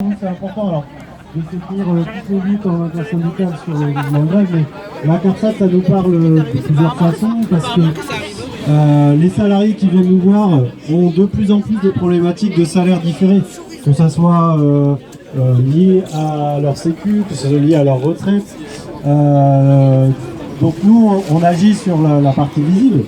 C'est important alors de soutenir toutes les luttes en intersyndicale sur le mouvement de grève, mais la CARSAT, ça nous parle de plusieurs façons parce que les salariés qui viennent nous voir ont de plus en plus de problématiques de salaire différés, que ça soit lié à leur sécu, que ce soit lié à leur retraite. Donc nous, on agit sur la partie visible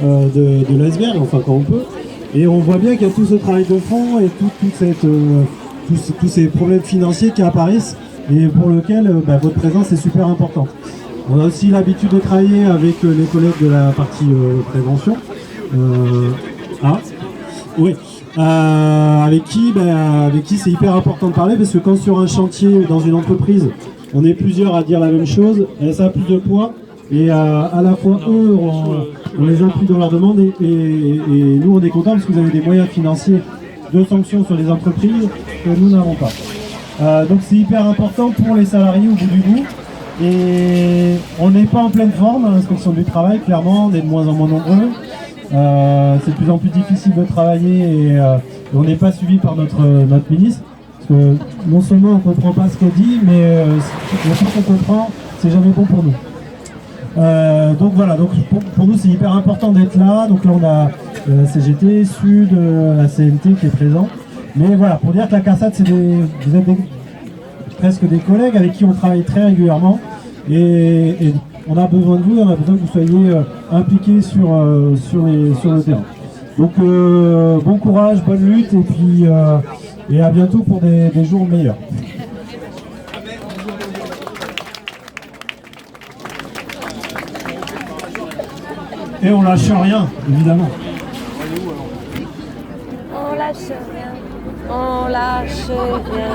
de l'iceberg, enfin quand on peut, et on voit bien qu'il y a tout ce travail de fond et tous ces problèmes financiers qui apparaissent et pour lesquels votre présence est super importante. On a aussi l'habitude de travailler avec les collègues de la partie prévention, avec qui c'est hyper important de parler, parce que quand sur un chantier dans une entreprise, on est plusieurs à dire la même chose, ça a plus de poids, et à la fois eux, on les inclut dans leurs demandes, et nous on est contents parce que vous avez des moyens financiers de sanctions sur les entreprises que nous n'avons pas. Donc c'est hyper important pour les salariés au bout du bout. Et on n'est pas en pleine forme à l'inspection du travail, clairement, on est de moins en moins nombreux. C'est de plus en plus difficile de travailler et on n'est pas suivi par notre ministre. Parce que non seulement on ne comprend pas ce qu'elle dit, mais ce qu'on comprend, c'est jamais bon pour nous. Donc voilà, donc pour nous c'est hyper important d'être là. Donc là on a la CGT, Sud, la CNT qui est présent. Mais voilà, pour dire que la CARSAT, vous êtes presque des collègues avec qui on travaille très régulièrement. Et on a besoin de vous, on a besoin que vous soyez impliqués sur le terrain. Donc bon courage, bonne lutte et puis et à bientôt pour des jours meilleurs. Et on lâche rien, évidemment. On lâche rien, on lâche rien.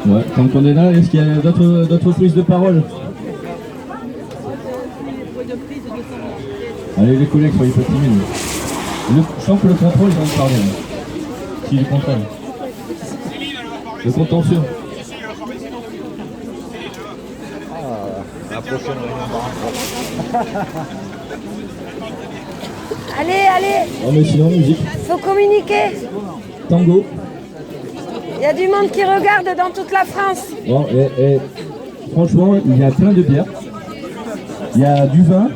Ouais, tant qu'on est là, est-ce qu'il y a d'autres prises de parole? Allez les collègues, soyez pas timides. Je sens que le contrôle, ils vont me parler. Si, le contrôle. Le contentieux. La prochaine réunion. Allez, Oh mais sinon, musique. faut communiquer. Tango. Il y a du monde qui regarde dans toute la France. Bon, franchement, il y a plein de bières. Il y a du vin.